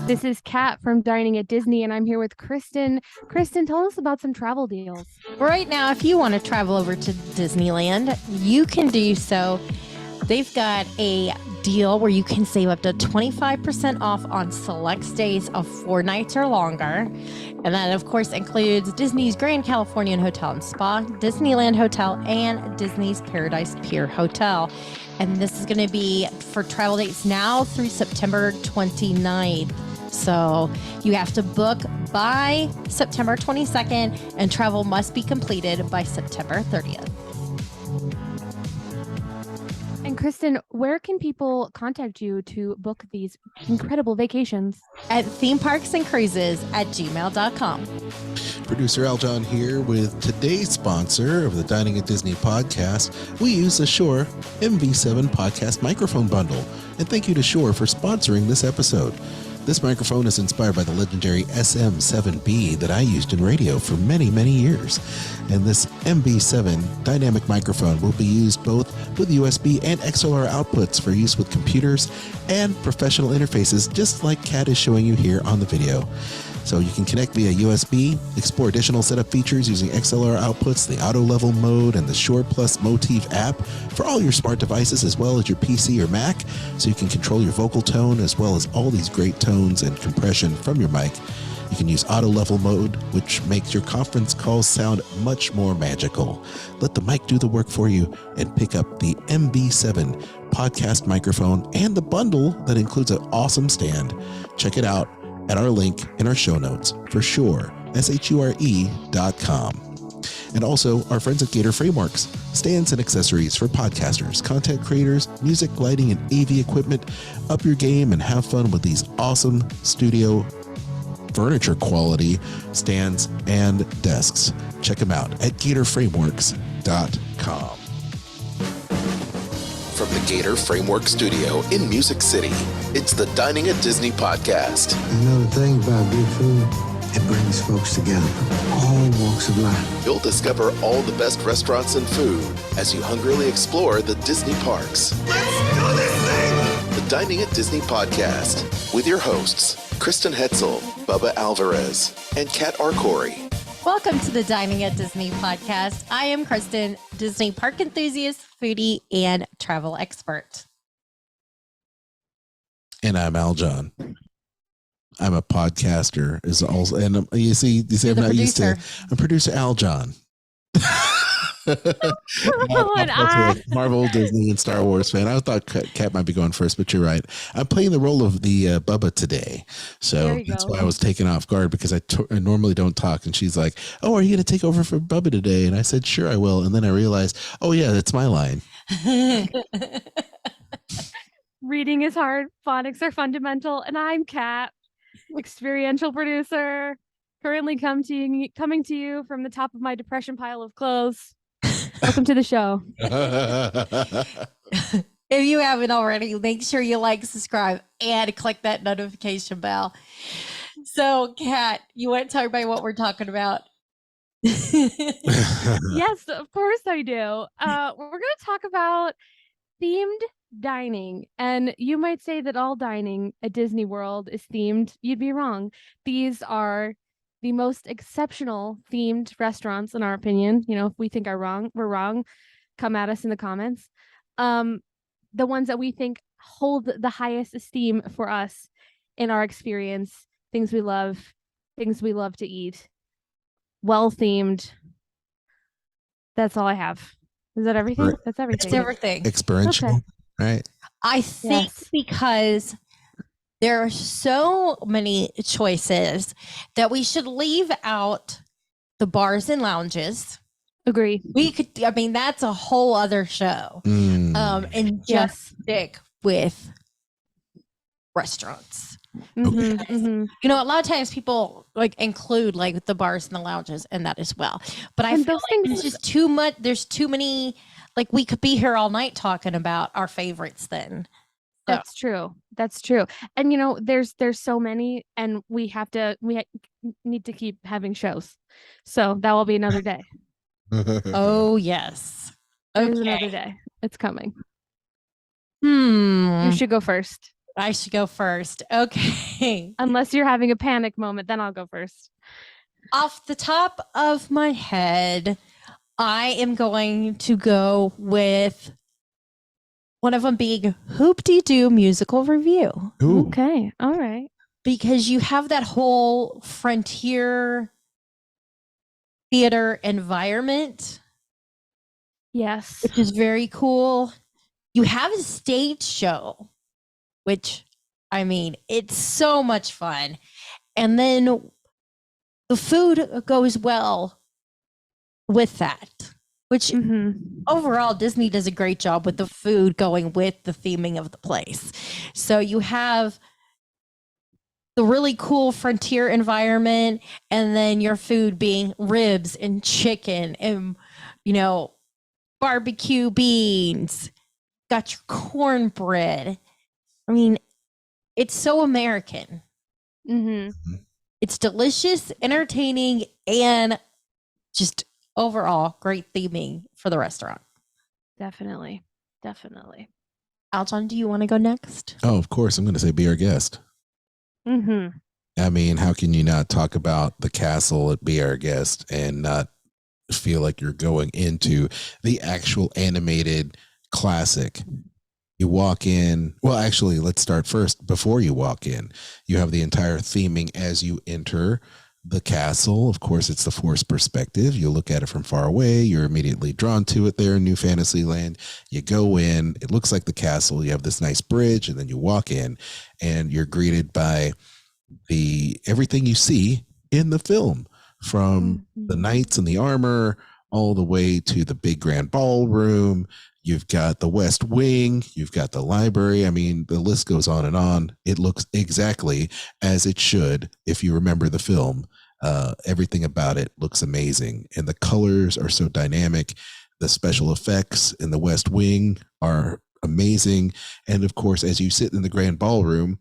This is Kat from Dining at Disney, and I'm here with Kristen. Kristen, tell us about some travel deals. Right now, if you want to travel over to Disneyland, you can do so. They've got a deal where you can save up to 25% off on select stays of 4 nights or longer. And that, of course, includes Disney's Grand Californian Hotel and Spa, Disneyland Hotel, and Disney's Paradise Pier Hotel. And this is going to be for travel dates now through September 29th. So you have to book by September 22nd, and travel must be completed by September 30th. And Kristen, where can people contact you to book these incredible vacations? At themeparksandcruises@gmail.com. Producer Aljon here with today's sponsor of the Dining at Disney podcast. We use the Shure MV7 podcast microphone bundle. And thank you to Shure for sponsoring this episode. This microphone is inspired by the legendary SM7B that I used in radio for many, many years. And this MV7 dynamic microphone will be used both with USB and XLR outputs for use with computers and professional interfaces, just like Kat is showing you here on the video. So you can connect via USB, explore additional setup features using XLR outputs, the auto level mode, and the Shure Plus Motif app for all your smart devices as well as your PC or Mac, so you can control your vocal tone as well as all these great tones and compression from your mic. You can use auto level mode, which makes your conference calls sound much more magical. Let the mic do the work for you and pick up the MV7 podcast microphone and the bundle that includes an awesome stand. Check it out at our link in our show notes for sure, SHURE.com. And also our friends at Gator Frameworks, stands and accessories for podcasters, content creators, music, lighting, and AV equipment. Up your game and have fun with these awesome studio furniture quality stands and desks. Check them out at GatorFrameworks.com. From the Gator Framework Studio in Music City, it's the Dining at Disney podcast. You know the thing about good food? It brings folks together from all walks of life. You'll discover all the best restaurants and food as you hungrily explore the Disney parks. Let's do this thing! The Dining at Disney podcast with your hosts, Kristen Hoetzel, Bubba Alvarez, and Kat Arcori. Welcome to the Dining at Disney podcast. I am Kristen, Disney park enthusiast, foodie, and travel expert. And I'm Aljon. I'm a podcaster, is also, and you see, I'm not used to. I'm producer Aljon. Marvel, Disney, and Star Wars fan. I thought Kat might be going first, but you're right. I'm playing the role of the Bubba today, so that's why I was taken off guard, because I normally don't talk. And she's like, "Oh, are you going to take over for Bubba today?" And I said, "Sure, I will." And then I realized, "Oh yeah, that's my line." Reading is hard, phonics are fundamental, and I'm Kat, experiential producer, currently coming to you from the top of my depression pile of clothes. Welcome to the show. If you haven't already, make sure you like, subscribe, and click that notification bell. So, Kat, you want to tell everybody what we're talking about? Yes, of course I do. We're going to talk about themed dining. And you might say that all dining at Disney World is themed. You'd be wrong. These are the most exceptional themed restaurants, in our opinion. You know, if we think we're wrong, come at us in the comments. The ones that we think hold the highest esteem for us in our experience, things we love to eat, well themed. That's all I have. Is that everything? That's everything. It's everything. Experiential, okay. Right? I think because there are so many choices that we should leave out the bars and lounges. Agree. That's a whole other show. And just stick with restaurants. Mm-hmm. You know, a lot of times people include the bars and the lounges and that as well. But I feel like there's just too much. There's too many. We could be here all night talking about our favorites then. That's true. And you know, there's so many, and we need to keep having shows. So that will be another day. Oh yes. There's another day. It's coming. You should go first. I should go first. Okay. Unless you're having a panic moment, then I'll go first. Off the top of my head, I am going to go with one of them being Hoop-Dee-Doo musical review. Ooh. Okay. All right. Because you have that whole frontier theater environment. Yes. Which is very cool. You have a stage show, which, I mean, it's so much fun. And then the food goes well with that, which overall, Disney does a great job with the food going with the theming of the place. So you have the really cool frontier environment, and then your food being ribs and chicken and, barbecue beans, got your cornbread. I mean, it's so American. It's delicious, entertaining, and just overall great theming for the restaurant. Definitely. Aljon, do you want to go next? Oh, of course. I'm going to say be our guest. I mean, how can you not talk about the castle at Be Our Guest and not feel like you're going into the actual animated classic? You walk in. Well, actually, let's start first. Before you walk in, you have the entire theming as you enter the castle. Of course, it's the forced perspective. You look at it from far away. You're immediately drawn to it there in New Fantasyland. You go in. It looks like the castle. You have this nice bridge, and then you walk in, and you're greeted by everything you see in the film, from the knights and the armor all the way to the big grand ballroom. You've got the West Wing. You've got the library. I mean, the list goes on and on. It looks exactly as it should if you remember the film. Everything about it looks amazing, and the colors are so dynamic. The special effects in the West Wing are amazing. And of course, as you sit in the grand ballroom,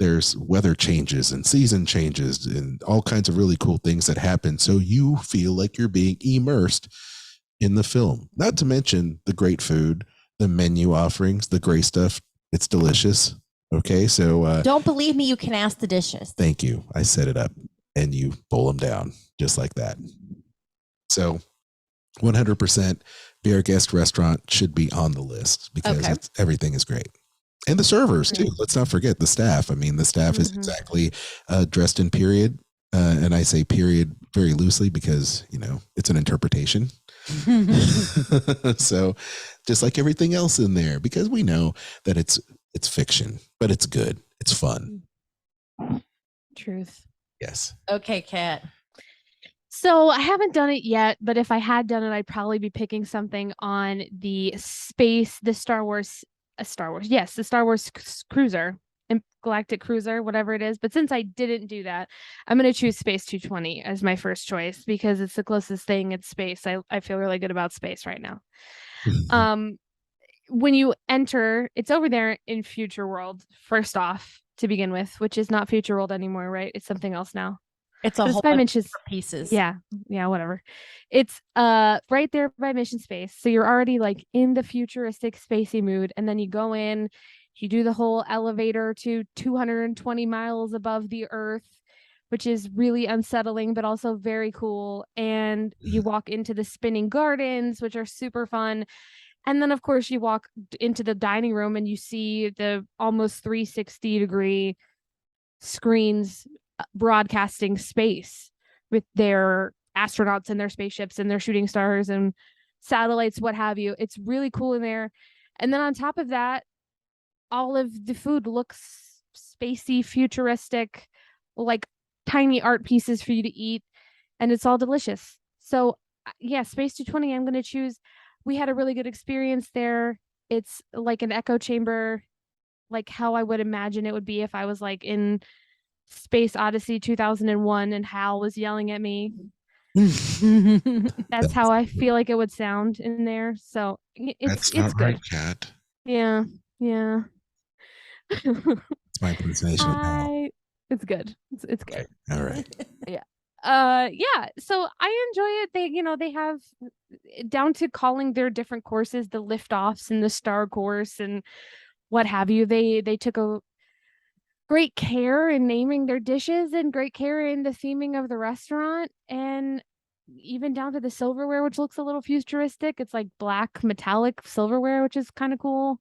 there's weather changes and season changes and all kinds of really cool things that happen. So you feel like you're being immersed in the film. Not to mention the great food, the menu offerings, the gray stuff. It's delicious. Okay, so don't believe me, you can ask the dishes. Thank you. I set it up and you bowl them down just like that. So 100% Be Our Guest restaurant should be on the list because everything is great. And the servers too. Let's not forget the staff. I mean, the staff is exactly dressed in period. And I say period very loosely because, it's an interpretation. So just like everything else in there, because we know that it's fiction, but it's good. It's fun. Truth. Yes. Okay, Kat. So I haven't done it yet, but if I had done it, I'd probably be picking something on the Star Wars cruiser and Galactic Cruiser, whatever it is. But since I didn't do that, I'm going to choose Space 220 as my first choice because it's the closest thing in space. I feel really good about space right now. When you enter, it's over there in Future World, first off, to begin with, which is not Future World anymore, right? It's something else now. It's a whole bunch of pieces. Yeah, whatever. It's right there by Mission Space. So you're already like in the futuristic spacey mood, and then you go in, you do the whole elevator to 220 miles above the Earth, which is really unsettling but also very cool. And you walk into the spinning gardens, which are super fun. And then of course you walk into the dining room and you see the almost 360-degree screens broadcasting space with their astronauts and their spaceships and their shooting stars and satellites, what have you. It's really cool in there. And then on top of that, all of the food looks spacey, futuristic, like tiny art pieces for you to eat, and it's all delicious. So yeah, Space 220 I'm going to choose. We had a really good experience there. It's like an echo chamber, like how I would imagine it would be if I was like in Space Odyssey 2001 and Hal was yelling at me. That's how I feel like it would sound in there. So it's good. Right, Kat. Yeah. It's my impersonation of Hal. It's good. It's good. Okay. All right. Yeah. So I enjoy it. They have down to calling their different courses the lift offs and the star course and what have you. They took a great care in naming their dishes and great care in the theming of the restaurant, and even down to the silverware, which looks a little futuristic. It's like black metallic silverware, which is kind of cool.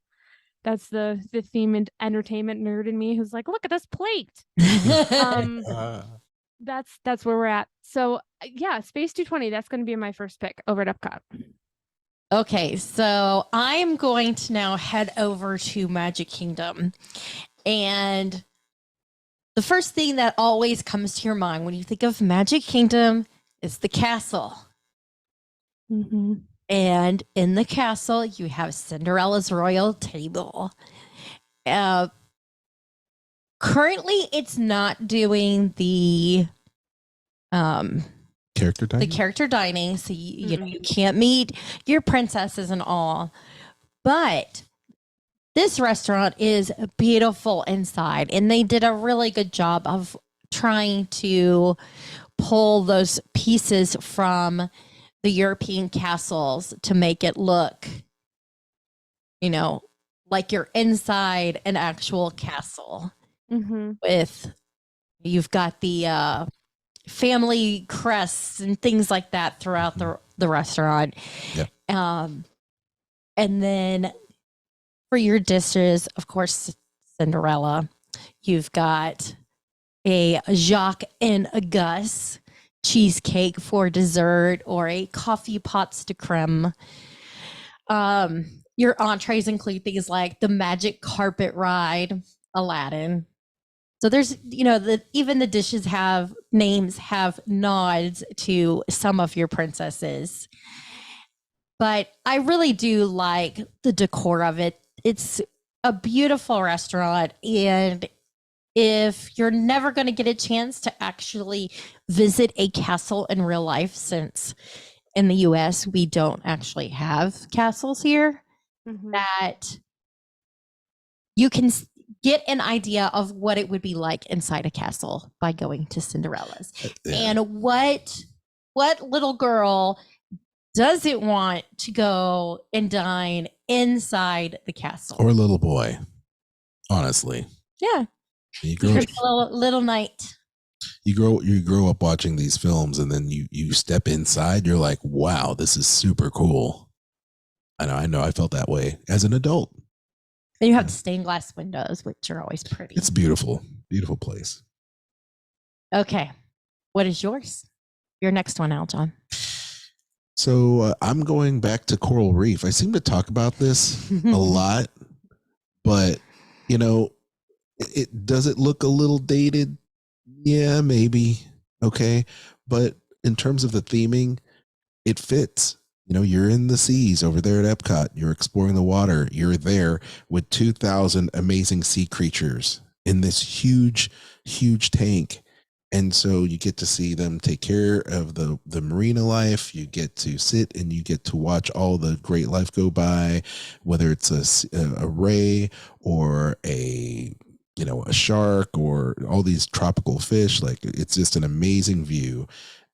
That's the theme and entertainment nerd in me who's like, look at this plate. Um, that's where we're at. So yeah, Space 220. That's going to be my first pick over at Epcot. Okay, so I'm going to now head over to Magic Kingdom. And the first thing that always comes to your mind when you think of Magic Kingdom is the castle. Mm-hmm. And in the castle, you have Cinderella's royal table. Currently, it's not doing the Character dining? the character dining, so you know you can't meet your princesses and all. But this restaurant is beautiful inside, and they did a really good job of trying to pull those pieces from the European castles to make it look, you know, like you're inside an actual castle. Mm-hmm. With you've got the family crests and things like that throughout the restaurant. Yep. And then for your dishes, of course, Cinderella, you've got a Jacques and a Gus cheesecake for dessert, or a coffee pots de creme. Your entrees include things like the magic carpet ride, Aladdin. So there's, even the dishes have names, have nods to some of your princesses. But I really do like the decor of it. It's a beautiful restaurant. And if you're never going to get a chance to actually visit a castle in real life, since in the US, we don't actually have castles here, that you can get an idea of what it would be like inside a castle by going to Cinderella's. And what little girl doesn't want to go and dine inside the castle? Or little boy, honestly. Yeah. You grow, little knight. You grow up watching these films, and then you step inside, you're like, wow, this is super cool. I know I felt that way as an adult. And you have the stained glass windows, which are always pretty. It's beautiful. Beautiful place. Okay. What is yours? Your next one, Aljon. So I'm going back to Coral Reef. I seem to talk about this a lot, but does it look a little dated? Yeah, maybe. Okay. But in terms of the theming, it fits. You're in the seas over there at Epcot. You're exploring the water. You're there with 2,000 amazing sea creatures in this huge, huge tank. And so you get to see them take care of the marina life. You get to sit and you get to watch all the great life go by, whether it's a ray or a shark or all these tropical fish. Like, it's just an amazing view.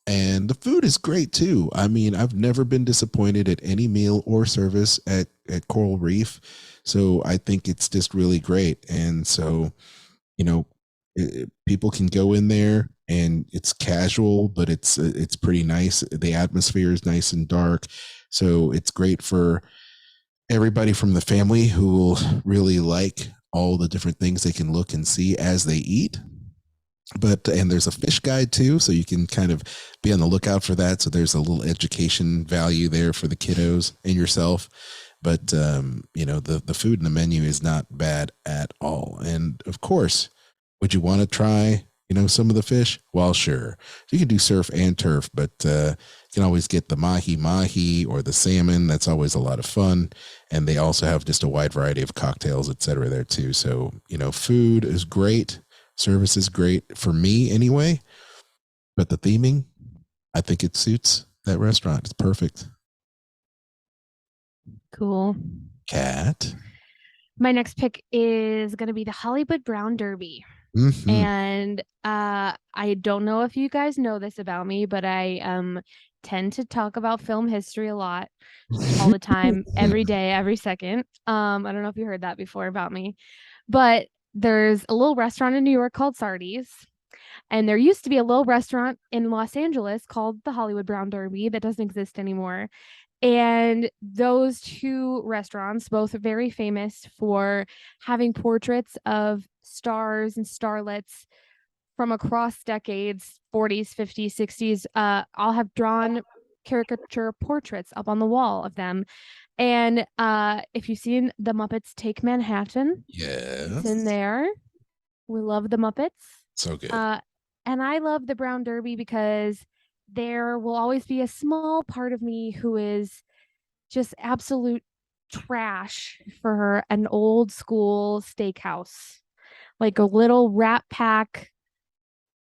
And the food is great too. I mean, I've never been disappointed at any meal or service at Coral Reef. So I think it's just really great. And so, people can go in there and it's casual, but it's pretty nice. The atmosphere is nice and dark. So it's great for everybody from the family who will really like all the different things they can look and see as they eat. And there's a fish guide too, so you can kind of be on the lookout for that. So there's a little education value there for the kiddos and yourself. But the food in the menu is not bad at all. And of course, would you want to try some of the fish? Well, sure, you can do surf and turf, but you can always get the mahi or the salmon. That's always a lot of fun. And they also have just a wide variety of cocktails, etc. there too. So food is great. Service is great for me anyway, but the theming, I think it suits that restaurant. It's perfect. Cool. Kat? My next pick is going to be the Hollywood Brown Derby. And I don't know if you guys know this about me, but I tend to talk about film history a lot, all the time, every day, every second. I don't know if you heard that before about me, but there's a little restaurant in New York called Sardi's. And there used to be a little restaurant in Los Angeles called the Hollywood Brown Derby that doesn't exist anymore. And those two restaurants, both are very famous for having portraits of stars and starlets from across decades, 40s, 50s, 60s. All have drawn caricature portraits up on the wall of them. And if you've seen The Muppets Take Manhattan, it's in Yes. there. We love The Muppets. So good. And I love the Brown Derby because there will always be a small part of me who is just absolute trash for an old school steakhouse, like a little Rat Pack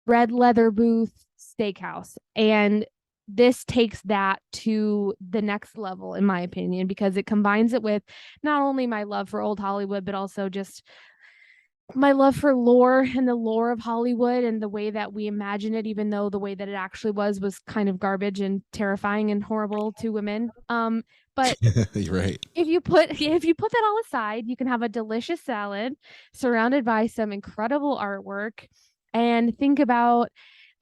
red leather booth steakhouse. And this takes that to the next level, in my opinion, because it combines it with not only my love for old Hollywood, but also just my love for lore and the lore of Hollywood and the way that we imagine it, even though the way that it actually was kind of garbage and terrifying and horrible to women. But You're right. if you put that all aside, you can have a delicious salad surrounded by some incredible artwork and think about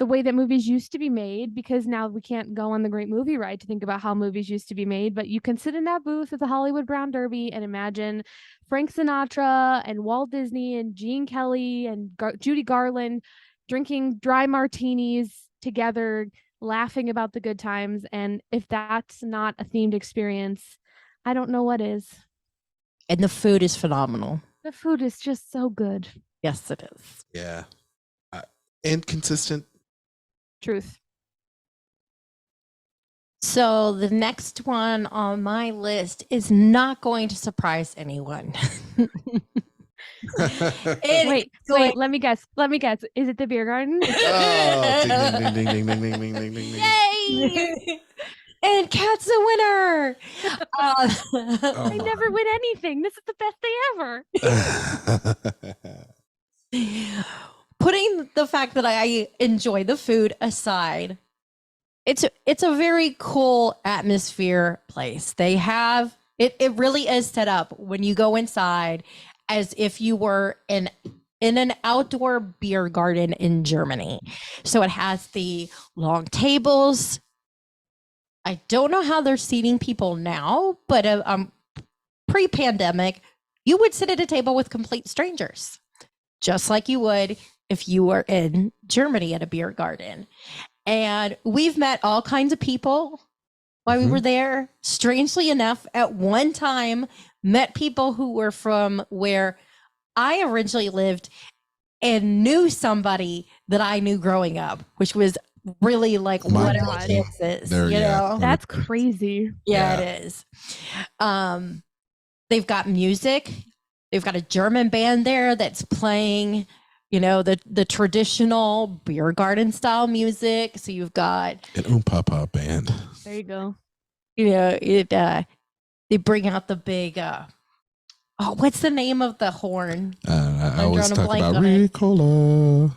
the way that movies used to be made, because now we can't go on the great movie ride to think about how movies used to be made, but you can sit in that booth at the Hollywood Brown Derby and imagine Frank Sinatra and Walt Disney and Gene Kelly and Judy Garland drinking dry martinis together, laughing about the good times. And if that's not a themed experience, I don't know what is. And the food is phenomenal. The food is just so good. Yes, it is. Yeah. And consistent. Truth. So the next one on my list is not going to surprise anyone. Wait, let me guess. Is it the beer garden? Oh, ding, ding, ding, ding, ding, ding, ding, ding, ding. Yay! And Kat's the winner. I never win anything. This is the best day ever. Putting the fact that I enjoy the food aside, it's a very cool atmosphere place. They have it really is set up when you go inside as if you were in an outdoor beer garden in Germany. So it has the long tables. I don't know how they're seating people now, but pre-pandemic, you would sit at a table with complete strangers, just like you would if you were in Germany at a beer garden. And we've met all kinds of people while we were there. Strangely enough, at one time, met people who were from where I originally lived and knew somebody that I knew growing up, which was really like, what are the chances? There, you know? That's crazy. Yeah, it is. They've got music. They've got a German band there that's playing, you know, the traditional beer garden style music. So you've got an Papa band. There you go. You know, they bring out the big what's the name of the horn? I always talk about Ricola.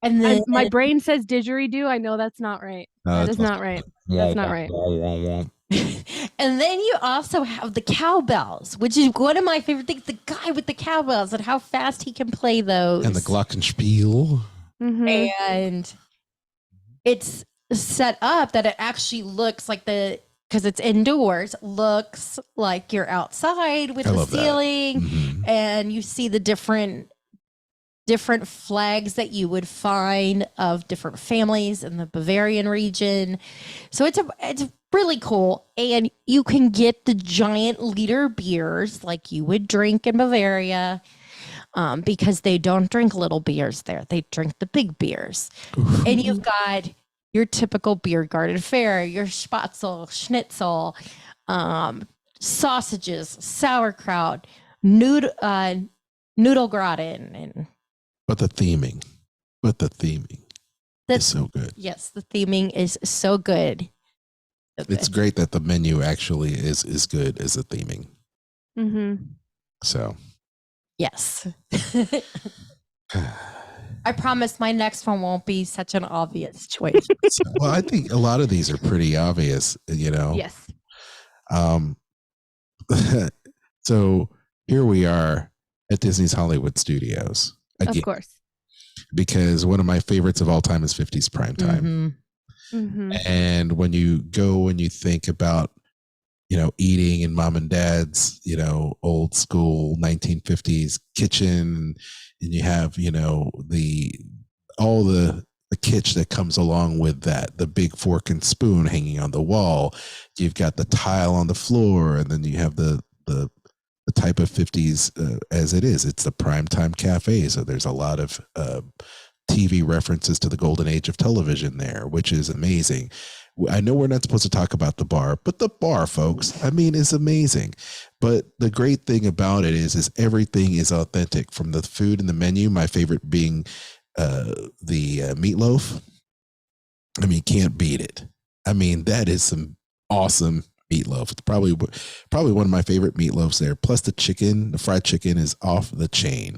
And then my brain says didgeridoo. I know that's not right. That is not right. That's not right. And then you also have the cowbells, which is one of my favorite things. The guy with the cowbells and how fast he can play those. And the glockenspiel. And it's set up that it actually looks like because it's indoors, looks like you're outside with the ceiling. And you see the different flags that you would find of different families in the Bavarian region. So it's really cool. And you can get the giant liter beers like you would drink in Bavaria, because they don't drink little beers there. They drink the big beers. And you've got your typical beer garden fare, your spatzel, schnitzel, sausages, sauerkraut, noodlegratin, and But the theming is so good. Yes, the theming is so good. It's great that the menu actually is good as a theming. Mm-hmm. So, yes. I promise my next one won't be such an obvious choice. Well, I think a lot of these are pretty obvious, you know. Yes. Um, so here we are at Disney's Hollywood Studios again, Of course. because one of my favorites of all time is 50s Primetime. And when you go and you think about, you know, eating in mom and dad's, you know, old school 1950s kitchen, and you have, you know, all the kitsch that comes along with that, the big fork and spoon hanging on the wall, you've got the tile on the floor, and then you have the type of 50s as it is. It's the Primetime Cafe, so there's a lot of TV references to the golden age of television there, which is amazing. I know we're not supposed to talk about the bar, but the bar, folks, I mean, is amazing. But the great thing about it is everything is authentic, from the food and the menu. My favorite being the meatloaf. I mean, can't beat it. I mean, that is some awesome meatloaf. It's probably one of my favorite meatloafs there. Plus the fried chicken is off the chain.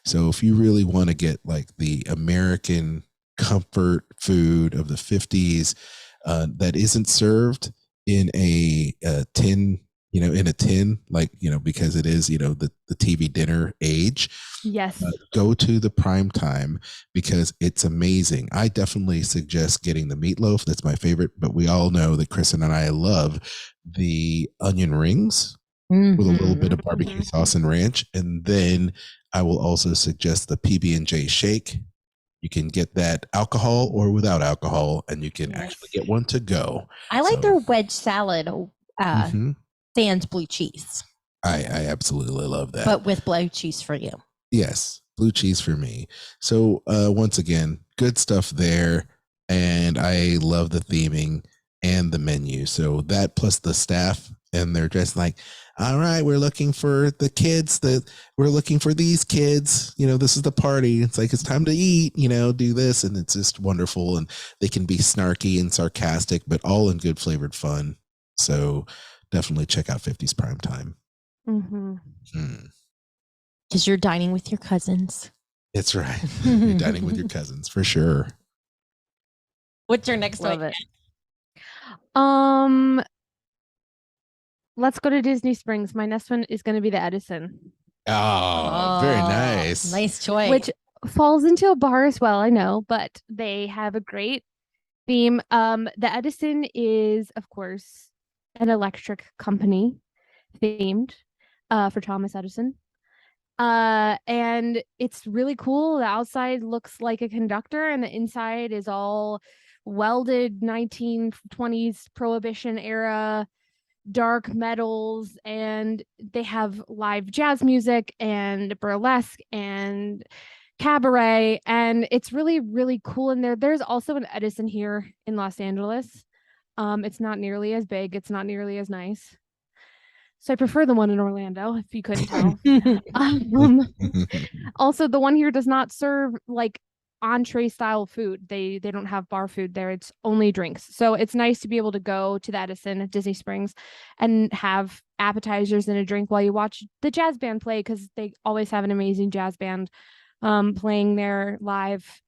So if you really want to get like the American comfort food of the 50s that isn't served in a tin, you know, in a tin, like, you know, because it is, you know, the TV dinner age. Yes. Go to the Primetime, because it's amazing. I definitely suggest getting the meatloaf. That's my favorite, but we all know that Kristen and I love the onion rings with a little bit of barbecue sauce and ranch. And then I will also suggest the PB&J shake. You can get that alcohol or without alcohol, and you can actually get one to go. I like their wedge salad sans blue cheese. I absolutely love that. But with blue cheese for you. Yes, blue cheese for me. So once again, good stuff there. And I love the theming and the menu. So that plus the staff, and they're dressed like, all right, we're looking for the kids, we're looking for these kids, you know, this is the party. It's like, it's time to eat, you know, do this. And it's just wonderful. And they can be snarky and sarcastic, but all in good flavored fun. So definitely check out 50s Primetime. Because you're dining with your cousins. It's right. You're dining with your cousins for sure. What's your next Love one? it. Let's go to Disney Springs. My next one is going to be the Edison. Oh, very nice. Nice choice. Which falls into a bar as well, I know, but they have a great theme. The Edison is, of course, an electric company themed for Thomas Edison. And it's really cool. The outside looks like a conductor, and the inside is all welded 1920s Prohibition era dark metals, and they have live jazz music and burlesque and cabaret, and it's really, really cool in there. There's also an Edison here in Los Angeles. It's not nearly as big, it's not nearly as nice, so I prefer the one in Orlando, if you couldn't tell. Also, the one here does not serve like entree style food. They don't have bar food there. It's only drinks. So it's nice to be able to go to the Edison at Disney Springs and have appetizers and a drink while you watch the jazz band play, because they always have an amazing jazz band playing there live.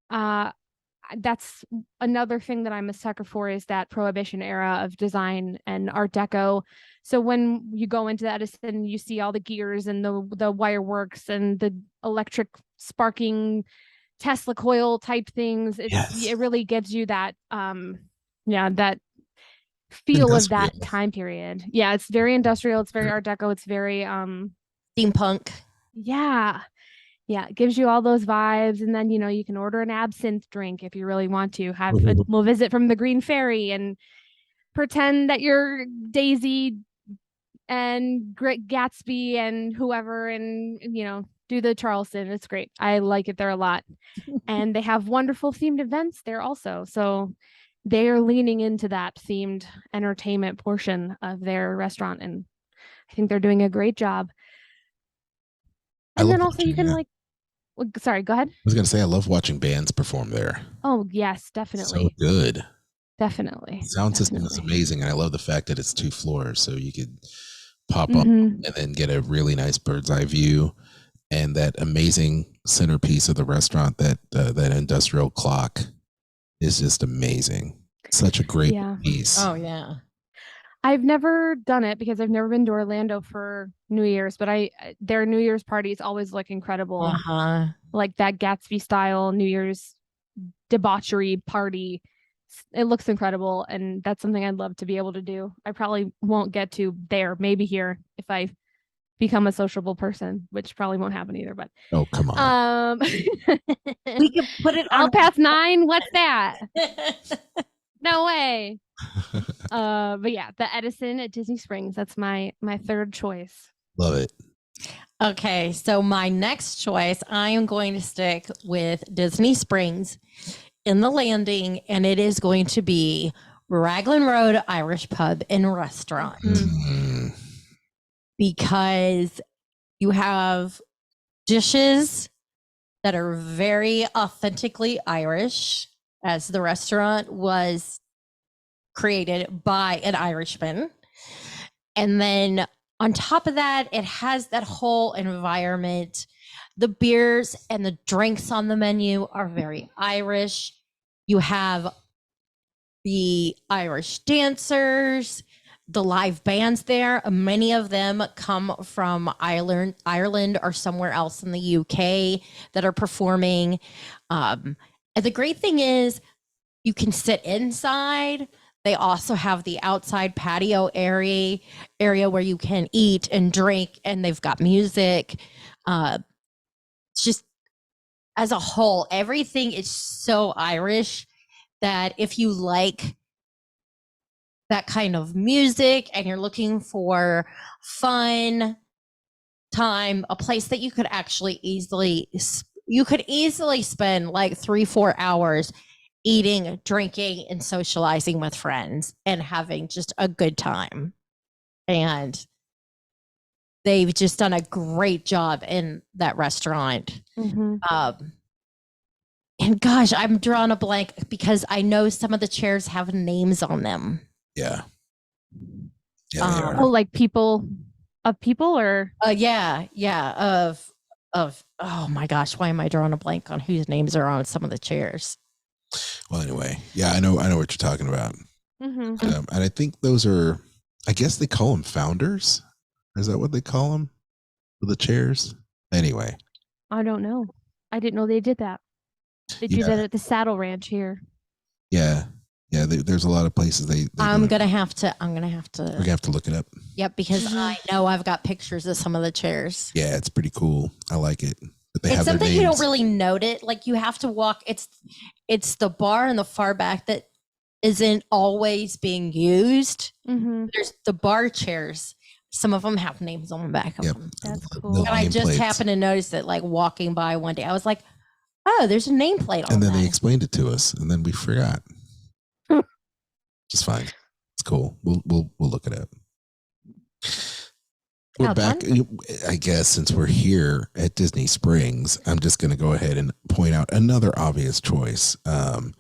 That's another thing that I'm a sucker for, is that Prohibition era of design and Art Deco. So when you go into the Edison, you see all the gears and the wire works and the electric sparking Tesla coil type things. It really gives you that that feel of that time period. Yeah, it's very industrial, it's very Art Deco, it's very steampunk. Yeah, it gives you all those vibes. And then, you know, you can order an absinthe drink if you really want to have a little visit from the Green Fairy and pretend that you're Daisy and Gatsby and whoever, and, you know, do the Charleston. It's great. I like it there a lot. And they have wonderful themed events there also. So they are leaning into that themed entertainment portion of their restaurant, and I think they're doing a great job. And then also you can sorry, go ahead. I was going to say, I love watching bands perform there. Oh, yes, definitely. So good. Definitely. The sound system is amazing, and I love the fact that it's 2 floors, so you could pop up and then get a really nice bird's eye view, and that amazing centerpiece of the restaurant. That industrial clock is just amazing. Such a great piece. Oh yeah. I've never done it because I've never been to Orlando for New Year's, but their New Year's parties always look incredible. Like that Gatsby style New Year's debauchery party. It looks incredible, and that's something I'd love to be able to do. I probably won't get to there, maybe here if I become a sociable person, which probably won't happen either. But oh, come on. We could put it I'll on pass 9. What's that? No way. But yeah, the Edison at Disney Springs. That's my third choice. Love it. Okay, so my next choice, I am going to stick with Disney Springs in the landing, and it is going to be Raglan Road Irish Pub and Restaurant. Mm. Because you have dishes that are very authentically Irish, as the restaurant was created by an Irishman. And then on top of that, it has that whole environment. The beers and the drinks on the menu are very Irish. You have the Irish dancers, the live bands there. Many of them come from Ireland or somewhere else in the UK that are performing. And the great thing is you can sit inside. They also have the outside patio area where you can eat and drink, and they've got music. Just as a whole, everything is so Irish that if you like that kind of music and you're looking for fun time, a place that you could actually easily spend like 3-4 hours eating, drinking, and socializing with friends and having just a good time. And they've just done a great job in that restaurant. Mm-hmm. And gosh, I'm drawing a blank because I know some of the chairs have names on them. Yeah. Yeah. Oh, like people or of oh my gosh, why am I drawing a blank on whose names are on some of the chairs? Well, anyway, yeah, I know what you're talking about. Mm-hmm. And I think those are, I guess they call them founders. Is that what they call them? For the chairs? Anyway. I don't know. I didn't know they did that. They do that at the Saddle Ranch here. Yeah. Yeah, there's a lot of places they I'm gonna have to. We're gonna have to look it up. Yep, because I know I've got pictures of some of the chairs. Yeah, it's pretty cool. I like it. But they it's have something their you names. don't really note it. Like you have to walk. It's the bar in the far back that isn't always being used. Mm-hmm. There's the bar chairs. Some of them have names on the back of them. That's cool. And I just happened to notice it, like walking by one day. I was like, "Oh, there's a nameplate on." And then that. they explained it to us, and then we forgot. Just fine. It's cool. We'll look it up. We're back. I guess since we're here at Disney Springs, I'm just going to go ahead and point out another obvious choice. One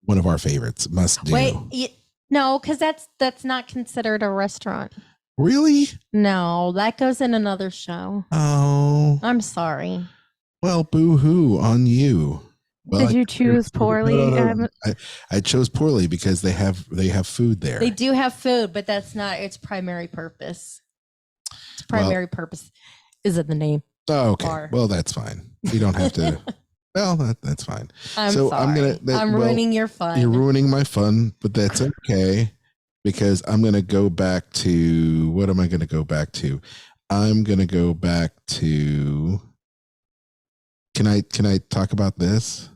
of our favorites, must do. Wait, no, because that's not considered a restaurant. Really? No, that goes in another show. Oh, I'm sorry. Well, boo-hoo on you. Well, Did you choose poorly? No. I chose poorly because they have food there. They do have food, but that's not its primary purpose. Its primary purpose is in the name. Oh, okay. Bar. Well, that's fine. You don't have to. Well, that's fine. I'm sorry. I'm ruining your fun. You're ruining my fun, but that's okay because I'm going to go back to, what am I going to go back to? I'm going to go back to, can I talk about this?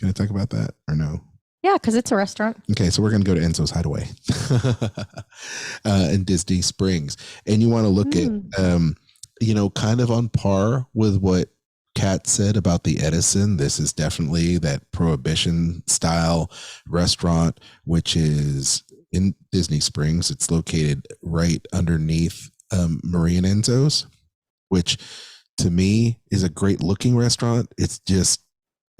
Can I talk about that or no? Yeah, because it's a restaurant. Okay, so we're going to go to Enzo's Hideaway in Disney Springs. And you want to look at, kind of on par with what Kat said about the Edison. This is definitely that Prohibition style restaurant, which is in Disney Springs. It's located right underneath Marie and Enzo's, which to me is a great looking restaurant. It's just,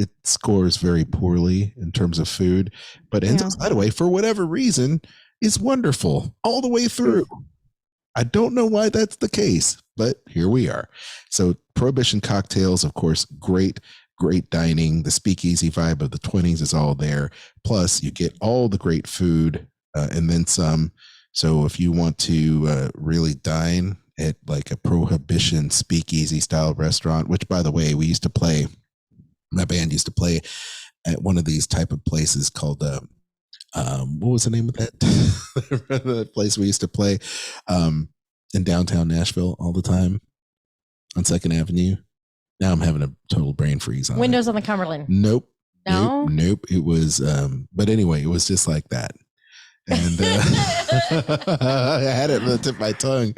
it scores very poorly in terms of food, but Enzo's Hideaway, for whatever reason, is wonderful all the way through. I don't know why that's the case, but here we are. So Prohibition cocktails, of course, great dining. The speakeasy vibe of the 20s is all there. Plus, you get all the great food and then some. So if you want to really dine at like a Prohibition speakeasy style restaurant, which by the way, my band used to play at one of these type of places called what was the name of that the place we used to play in downtown Nashville all the time on 2nd Avenue. Now I'm having a total brain freeze on Windows on the Cumberland. Nope. No? Nope. It was but anyway, it was just like that. And I had it on the tip of my tongue,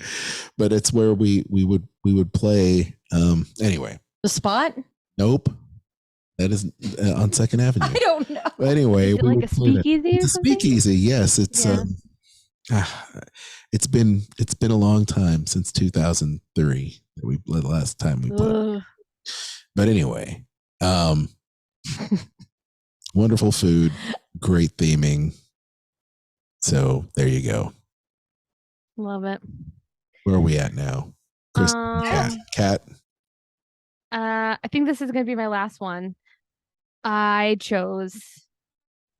but it's where we would play anyway. The Spot? Nope. That is on 2nd Avenue. I don't know. But anyway, Is it like a speakeasy? It's a speakeasy. Yes, it's it's been a long time since 2003 that the last time we played. But anyway, wonderful food, great theming. So there you go. Love it. Where are we at now? Chris, Cat. I think this is going to be my last one. I chose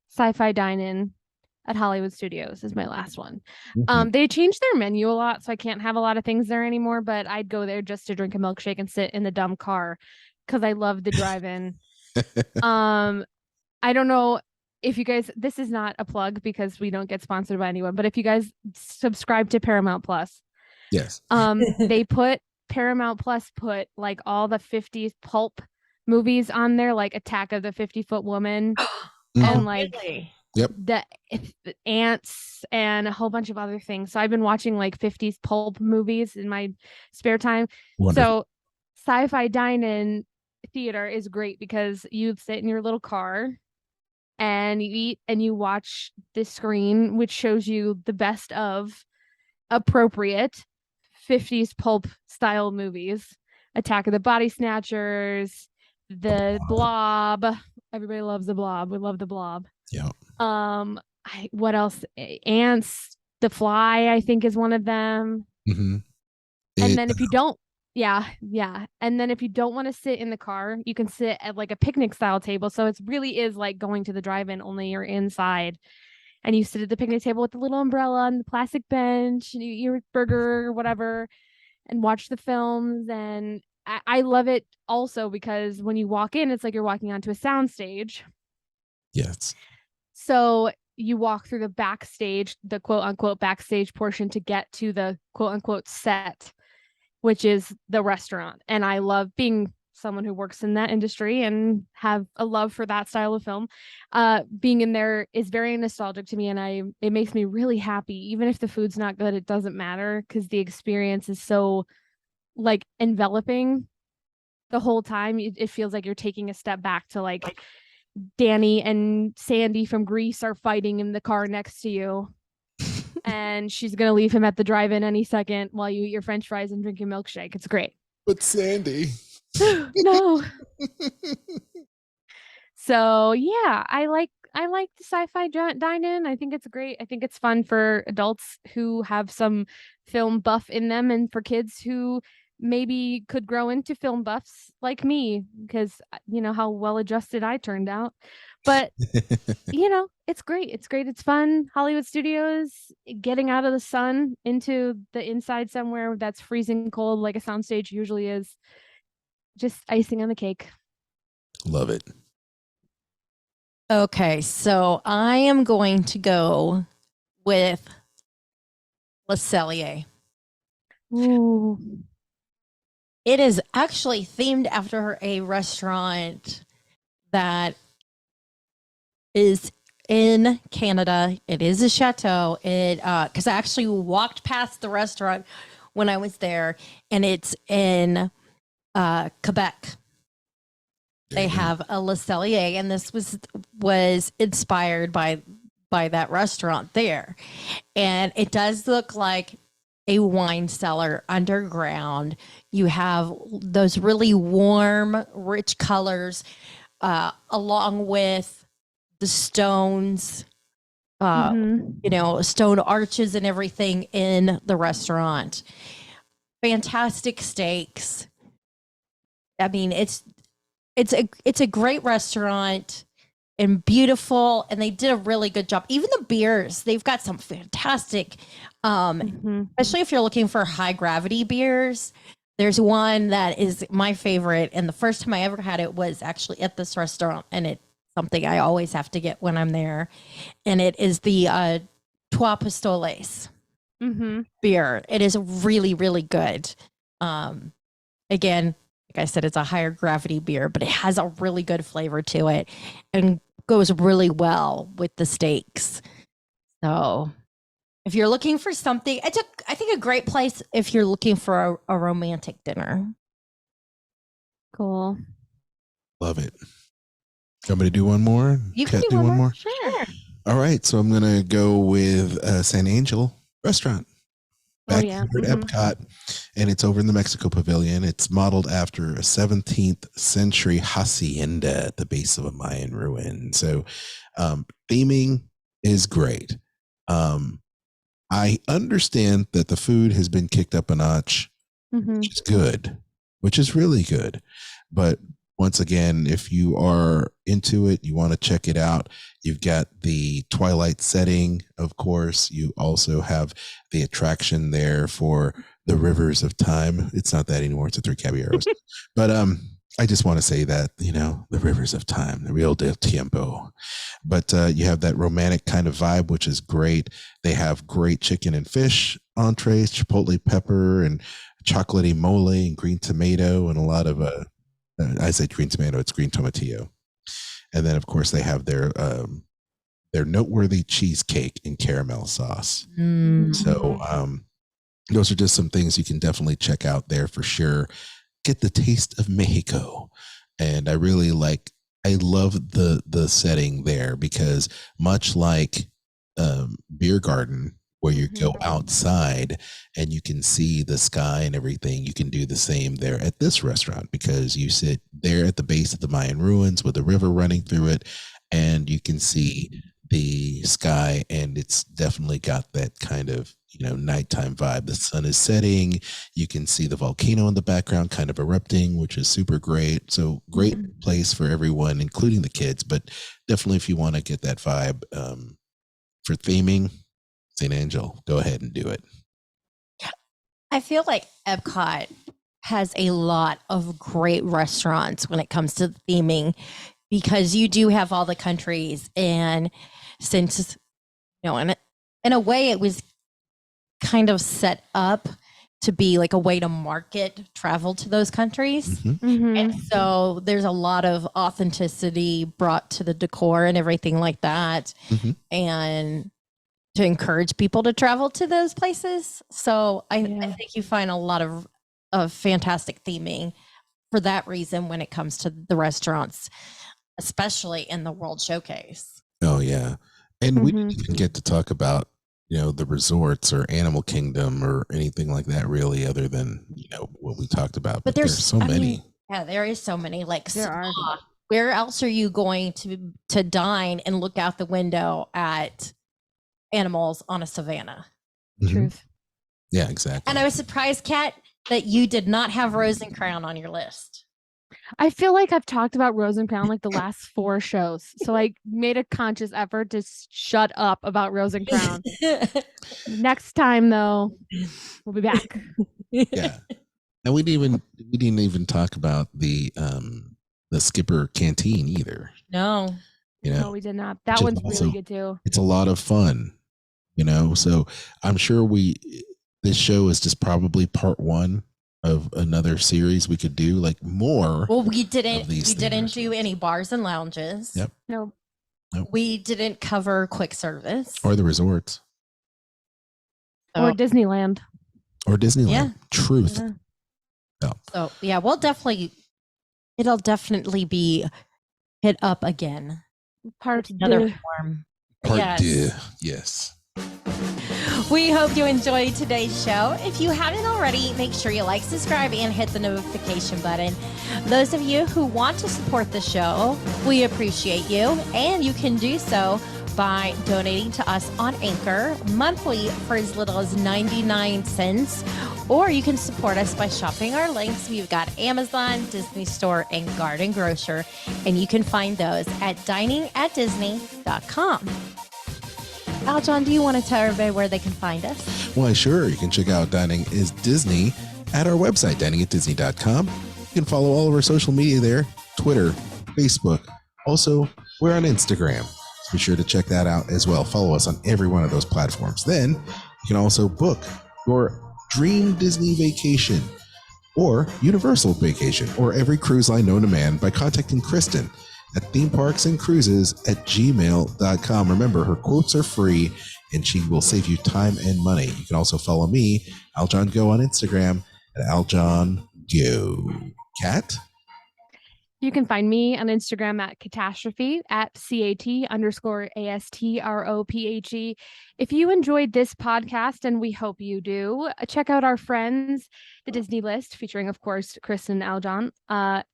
Sci-Fi Dine-In at Hollywood Studios is my last one. Mm-hmm. They changed their menu a lot, so I can't have a lot of things there anymore, but I'd go there just to drink a milkshake and sit in the dumb car because I love the drive-in. I don't know if you guys, this is not a plug because we don't get sponsored by anyone, but if you guys subscribe to Paramount Plus, yes, they Paramount Plus put like all the 50s pulp movies on there, like Attack of the 50-Foot Woman and like the Ants and a whole bunch of other things. So I've been watching like 50s pulp movies in my spare time. Wonderful. So Sci-Fi Dine-In theater is great because you sit in your little car and you eat and you watch this screen, which shows you the best of appropriate 50s pulp style movies. Attack of the Body Snatchers, The Blob. Everybody loves The Blob. We love The Blob. Yeah. What else? Ants, The Fly, I think is one of them. Mm-hmm. And then if you don't, and then if you don't want to sit in the car, you can sit at like a picnic style table. So it really is like going to the drive-in, only you're inside. And you sit at the picnic table with the little umbrella and the plastic bench, and you eat your burger or whatever, and watch the films. And I love it also because when you walk in, it's like you're walking onto a soundstage. Yes. So you walk through the backstage, the quote unquote backstage portion to get to the quote unquote set, which is the restaurant. And I love being someone who works in that industry and have a love for that style of film. Being in there is very nostalgic to me, and it makes me really happy. Even if the food's not good, it doesn't matter because the experience is so like enveloping the whole time. It feels like you're taking a step back to like Danny and Sandy from Grease are fighting in the car next to you. And she's going to leave him at the drive-in any second while you eat your French fries and drink your milkshake. It's great. But Sandy. No. So yeah, I like the Sci-Fi Dine-In. I think it's great. I think it's fun for adults who have some film buff in them, and for kids who maybe could grow into film buffs like me, because you know how well adjusted I turned out. But you know, it's great. It's great. It's fun. Hollywood Studios, getting out of the sun into the inside somewhere that's freezing cold like a soundstage usually is, just icing on the cake. Love it. Okay, so I am going to go with Le Cellier. Ooh. It is actually themed after a restaurant that is in Canada. It is a chateau. Because I actually walked past the restaurant when I was there, and it's in Quebec. They have a Le Cellier, and this was inspired by that restaurant there. And it does look like a wine cellar underground. You have those really warm, rich colors, along with the stones stone arches and everything in the restaurant. Fantastic steaks. I mean, it's a great restaurant and beautiful, and they did a really good job. Even the beers, they've got some fantastic, especially if you're looking for high gravity beers. There's one that is my favorite, and the first time I ever had it was actually at this restaurant, and it's something I always have to get when I'm there, and it is the Trois Pistoles beer. It is really, really good. Again, like I said, it's a higher gravity beer, but it has a really good flavor to it and goes really well with the steaks. So if you're looking for something, I think a great place if you're looking for a romantic dinner. Cool. Love it. You want me to do one more? You can do one more. Sure. All right. So I'm going to go with San Angel Restaurant. Back here at Epcot, and it's over in the Mexico Pavilion. It's modeled after a 17th century hacienda at the base of a Mayan ruin. So theming is great. I understand that the food has been kicked up a notch, which is good, which is really good. But once again, if you are into it, you want to check it out, you've got the twilight setting, of course. You also have the attraction there for the Rivers of Time. It's not that anymore. It's a Three Caballeros. But I just want to say that, the Rivers of Time, the Rio del Tiempo. But you have that romantic kind of vibe, which is great. They have great chicken and fish entrees, chipotle pepper and chocolatey mole and green tomato and a lot of I say green tomato, it's green tomatillo. And then, of course, they have their noteworthy cheesecake in caramel sauce. So those are just some things you can definitely check out there for sure. Get the taste of Mexico. And I love the setting there because much like Beer Garden, where you go outside and you can see the sky and everything, you can do the same there at this restaurant because you sit there at the base of the Mayan ruins with the river running through it and you can see the sky, and it's definitely got that kind of nighttime vibe. The sun is setting, you can see the volcano in the background kind of erupting, which is super great. So great place for everyone, including the kids, but definitely if you want to get that vibe for theming, St. Angel, go ahead and do it. I feel like Epcot has a lot of great restaurants when it comes to theming because you do have all the countries, and since in a way it was kind of set up to be like a way to market travel to those countries. And so there's a lot of authenticity brought to the decor and everything like that. And to encourage people to travel to those places. So I think you find a lot of fantastic theming for that reason when it comes to the restaurants, especially in the World Showcase. Oh, yeah. And we didn't even get to talk about, the resorts or Animal Kingdom or anything like that really other than, what we talked about. But there's so many. There is so many. Like, there are. Where else are you going to dine and look out the window at animals on a savanna? Truth. Yeah, exactly. And I was surprised, Kat, that you did not have Rose and Crown on your list. I feel like I've talked about Rose and Crown like the last 4 shows. So I made a conscious effort to shut up about Rose and Crown. Next time though, we'll be back. Yeah. And we didn't even talk about the Skipper Canteen either. No. No, we did not. That one's really good too. It's a lot of fun, so I'm sure this show is just probably part 1 of another series we could do, like more. Well, we didn't do any bars and lounges. Yep. No. Nope. We didn't cover quick service. Or the resorts. Or Disneyland. Yeah. Truth. Yeah. No. So yeah, it'll definitely be hit up again. Part Another two. form. Part 2. Yes. We hope you enjoyed today's show. If you haven't already, make sure you like, subscribe, and hit the notification button. Those of you who want to support the show, we appreciate you, and you can do so by donating to us on Anchor monthly for as little as 99 cents. Or you can support us by shopping our links. We've got Amazon, Disney Store, and Garden Grocer. And you can find those at diningatdisney.com. Aljon, do you want to tell everybody where they can find us? Why, sure. You can check out Dining is Disney at our website, diningatdisney.com. You can follow all of our social media there, Twitter, Facebook. Also, we're on Instagram. So be sure to check that out as well. Follow us on every one of those platforms. Then you can also book your dream Disney vacation or Universal vacation or every cruise line known to man by contacting Kristen at themeparksandcruises@gmail.com. Remember, her quotes are free and she will save you time and money. You can also follow me, Aljon Go, on Instagram at Aljon Go. Kat? You can find me on Instagram at catastrophe at CAT_ASTROPHE. If you enjoyed this podcast, and we hope you do, check out our friends, The Disney List, featuring, of course, Kristen and Aljon,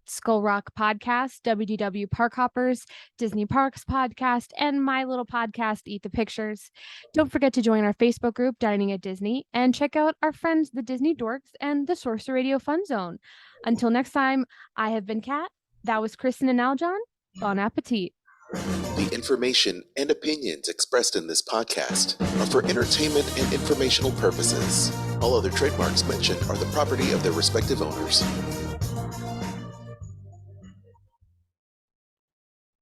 Skull Rock Podcast, WDW Park Hoppers, Disney Parks Podcast, and my little podcast, Eat the Pictures. Don't forget to join our Facebook group, Dining at Disney, and check out our friends, The Disney Dorks and the Sorcerer Radio Fun Zone. Until next time, I have been Kat. That was Kristen and Aljon. Bon appetit. The information and opinions expressed in this podcast are for entertainment and informational purposes. All other trademarks mentioned are the property of their respective owners.